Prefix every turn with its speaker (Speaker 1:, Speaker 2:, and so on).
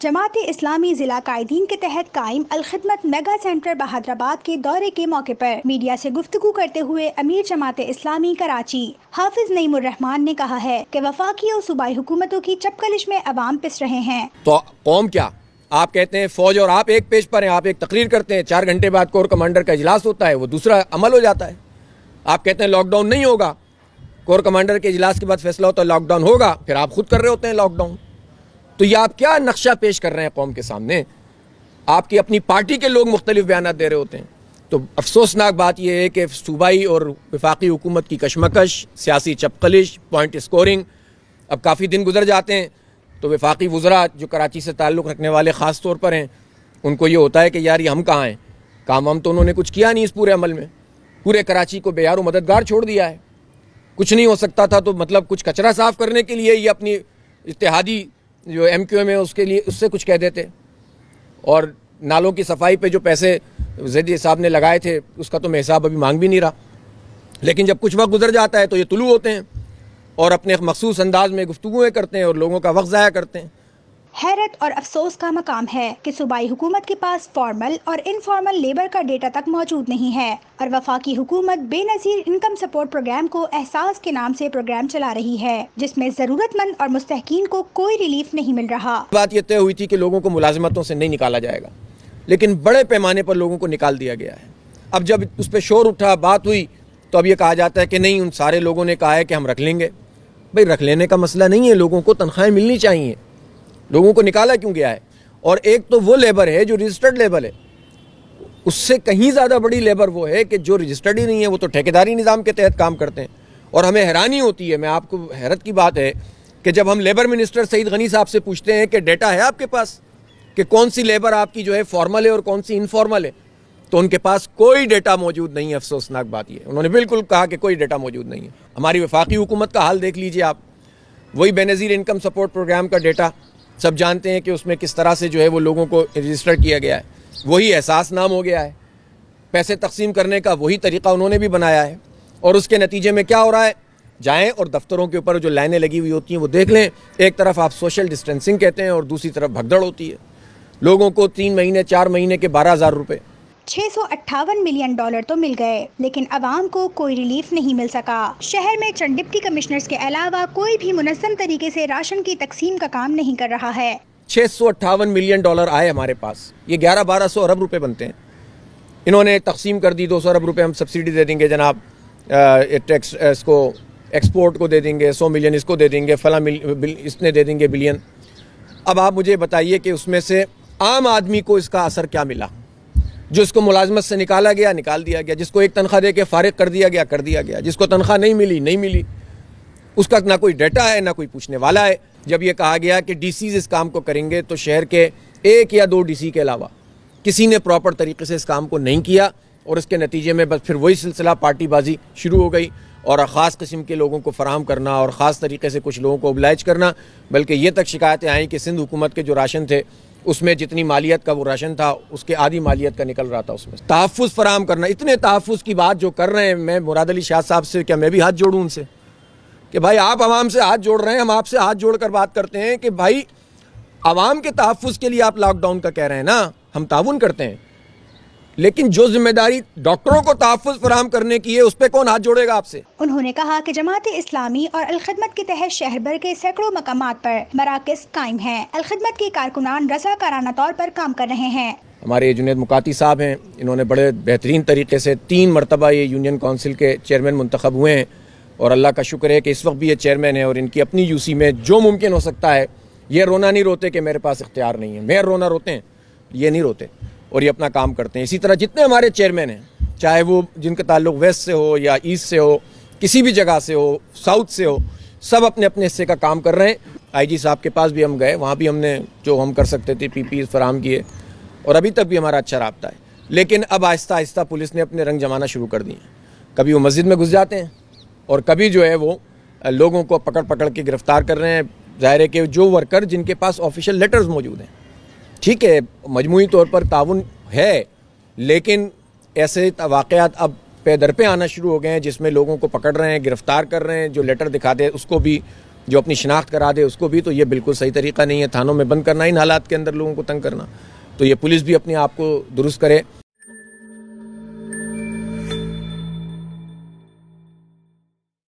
Speaker 1: जमात इस्लामी जिला कायदीन के तहत कायम अल-खिदमत मेगा सेंटर बहादुराबाद के दौरे के मौके पर मीडिया से गुफ्तगू करते हुए अमीर जमात इस्लामी कराची हाफिज नईमुर रहमान ने कहा है कि वफाकी और सूबाई हुकूमतों की चपकलिश में अवाम पिस रहे हैं।
Speaker 2: तो कौम क्या, आप कहते हैं फौज और आप एक पेज पर हैं, आप एक तकरीर करते हैं, 4 घंटे बाद कोर कमांडर का इजलास होता है, वो दूसरा अमल हो जाता है। आप कहते हैं लॉकडाउन नहीं होगा, कोर कमांडर के इजलास के बाद फैसला होता है लॉकडाउन होगा, फिर आप खुद कर रहे होते हैं लॉकडाउन। तो ये आप क्या नक्शा पेश कर रहे हैं कौम के सामने? आपकी अपनी पार्टी के लोग मुख्तलिफ बयान दे रहे होते हैं। तो अफसोसनाक बात यह है कि सूबाई और वफाकी हुकूमत की कशमकश, सियासी चपकलिश, पॉइंट स्कोरिंग, अब काफ़ी दिन गुजर जाते हैं तो वफाकी वज़रा जो कराची से ताल्लुक़ रखने वाले ख़ास तौर पर हैं, उनको ये होता है कि यार ये हम कहाँ हैं, काम हम तो उन्होंने कुछ किया नहीं इस पूरे अमल में, पूरे कराची को बेयार व मददगार छोड़ दिया है। कुछ नहीं हो सकता था तो मतलब कुछ कचरा साफ़ करने के लिए ये अपनी इत्तेहादी जो MQM है उसके लिए उससे कुछ कह देते, और नालों की सफाई पे जो पैसे ज़ैदी साहब ने लगाए थे उसका तो मैं हिसाब अभी मांग भी नहीं रहा। लेकिन जब कुछ वक्त गुजर जाता है तो ये तुलू होते हैं और अपने मखसूस अंदाज में गुफ्तगूएँ करते हैं और लोगों का वक्त ज़ाया करते हैं।
Speaker 1: हैरत और अफसोस का मकाम है कि सूबाई हुकूमत के पास फॉर्मल और इनफॉर्मल लेबर का डेटा तक मौजूद नहीं है और वफाकी हुकूमत बेनज़ीर इनकम सपोर्ट प्रोग्राम को एहसास के नाम से प्रोग्राम चला रही है, जिसमें ज़रूरतमंद और मुस्तहकीन को कोई रिलीफ नहीं मिल रहा।
Speaker 2: बात यह तय हुई थी कि लोगों को मुलाजिमतों से नहीं निकाला जाएगा, लेकिन बड़े पैमाने पर लोगों को निकाल दिया गया है। अब जब उस पर शोर उठा, बात हुई, तो अब ये कहा जाता है कि नहीं, उन सारे लोगों ने कहा है कि हम रख लेंगे। भाई रख लेने का मसला नहीं है, लोगों को तनख्वाहें मिलनी चाहिए, लोगों को निकाला क्यों गया है? और एक तो वो लेबर है जो रजिस्टर्ड लेबर है, उससे कहीं ज़्यादा बड़ी लेबर वो है कि जो रजिस्टर्ड ही नहीं है, वो तो ठेकेदारी निज़ाम के तहत काम करते हैं। और हमें हैरानी होती है, मैं आपको हैरत की बात है कि जब हम लेबर मिनिस्टर सईद गनी साहब से पूछते हैं कि डेटा है आपके पास कि कौन सी लेबर आपकी जो है फॉर्मल है और कौन सी इनफॉर्मल है, तो उनके पास कोई डेटा मौजूद नहीं है। अफसोसनाक बात यह, उन्होंने बिल्कुल कहा कि कोई डेटा मौजूद नहीं है। हमारी वफाकी हुकूमत का हाल देख लीजिए आप, वही बेनज़ीर इनकम सपोर्ट प्रोग्राम का डेटा सब जानते हैं कि उसमें किस तरह से जो है वो लोगों को रजिस्टर किया गया है, वही एहसास नाम हो गया है, पैसे तकसीम करने का वही तरीक़ा उन्होंने भी बनाया है। और उसके नतीजे में क्या हो रहा है, जाएं और दफ्तरों के ऊपर जो लाइनें लगी हुई होती हैं वो देख लें। एक तरफ आप सोशल डिस्टेंसिंग कहते हैं और दूसरी तरफ भगदड़ होती है। लोगों को 3 महीने 4 महीने के 12,000 रुपये,
Speaker 1: $658 मिलियन तो मिल गए, लेकिन अवाम को कोई रिलीफ नहीं मिल सका। शहर में चंद डिप्टी कमिश्नर्स के अलावा कोई भी मुनज़्ज़म तरीके से राशन की तकसीम का काम नहीं कर रहा है।
Speaker 2: $658 मिलियन आए हमारे पास, ये 1100-1200 अरब रुपए बनते हैं। इन्होंने तकसीम कर दी, 200 अरब रुपए हम सब्सिडी दे देंगे जनाब, टैक्स इसको एक्सपोर्ट को दे देंगे, 100 मिलियन इसको दे देंगे, फला इसने दे देंगे बिलियन। अब आप मुझे बताइए कि उसमें से आम आदमी को इसका असर क्या मिला? जो इसको मुलाजमत से निकाला गया, निकाल दिया गया, जिसको एक तनख्वाह दे के फारिग कर दिया गया, कर दिया गया, जिसको तनख्वाह नहीं मिली, नहीं मिली, उसका ना कोई डाटा है ना कोई पूछने वाला है। जब ये कहा गया कि DCs इस काम को करेंगे, तो शहर के 1 या 2 DC के अलावा किसी ने प्रॉपर तरीके से इस काम को नहीं किया, और इसके नतीजे में बस फिर वही सिलसिला पार्टीबाजी शुरू हो गई और ख़ास किस्म के लोगों को फराहम करना और ख़ास तरीके से कुछ लोगों को ओबलाइज करना। बल्कि ये तक शिकायतें आई कि सिंध हुकूमत के जो राशन थे उसमें जितनी मालियत का वो राशन था उसके आधी मालियत का निकल रहा था। उसमें तहफ़्फ़ुज़ फराहम करना, इतने तहफ़्फ़ुज़ की बात जो कर रहे हैं, मैं मुराद अली शाह साहब से क्या मैं भी हाथ जोड़ूं उनसे कि भाई आप आवाम से हाथ जोड़ रहे हैं, हम आपसे हाथ जोड़ कर बात करते हैं कि भाई आवाम के तहफ़्फ़ुज़ के लिए आप लॉकडाउन का कह रहे हैं ना, हम ताउन करते हैं, लेकिन जो जिम्मेदारी डॉक्टरों को तहफ़्फ़ुज़ फराहम करने की है उस पर कौन हाथ जोड़ेगा आपसे? उन्होंने
Speaker 1: कहा कि जमात इस्लामी और अल-खिदमत के तहत शहर भर के सैकड़ों मकामात पर मराकज़ कायम हैं। अल-खिदमत के कारकुनान रज़ाकाराना तौर पर काम कर रहे हैं।
Speaker 2: हमारे जुनैद मुकाती साहब हैं, इन्होंने बड़े बेहतरीन तरीके से 3 मरतबा ये यूनियन काउंसिल के चेयरमैन मुंतखब हुए हैं, और अल्लाह का शुक्र है कि इस वक्त भी ये चेयरमैन है और इनकी अपनी UC में जो मुमकिन हो सकता है, ये रोना नहीं रोते कि मेरे पास इख्तियार नहीं है, मेयर रोना रोते हैं, ये नहीं रोते, और ये अपना काम करते हैं। इसी तरह जितने हमारे चेयरमैन हैं, चाहे वो जिनका ताल्लुक वेस्ट से हो या ईस्ट से हो, किसी भी जगह से हो, साउथ से हो, सब अपने अपने हिस्से का काम कर रहे हैं। IG साहब के पास भी हम गए, वहाँ भी हमने जो हम कर सकते थे PPE फराहम किए, और अभी तक भी हमारा अच्छा राब्ता है। लेकिन अब आहिस्ता आहिस्ता पुलिस ने अपने रंग जमाना शुरू कर दिए। कभी वो मस्जिद में घुस जाते हैं और कभी जो है वो लोगों को पकड़ पकड़ के गिरफ्तार कर रहे हैं। ज़ाहिर है कि जो वर्कर जिनके पास ऑफिशियल लेटर्स मौजूद हैं, ठीक है, मजमूई तौर पर ताउन है, लेकिन ऐसे वाक़यात अब पे दर पे आना शुरू हो गए हैं जिसमें लोगों को पकड़ रहे हैं, गिरफ्तार कर रहे हैं, जो लेटर दिखाते हैं उसको भी जो अपनी शिनाख्त करा दे उसको भी, तो ये बिल्कुल सही तरीका नहीं है। थानों में बंद करना, इन हालात के अंदर लोगों को तंग करना, तो ये पुलिस भी अपने आप को दुरुस्त करे।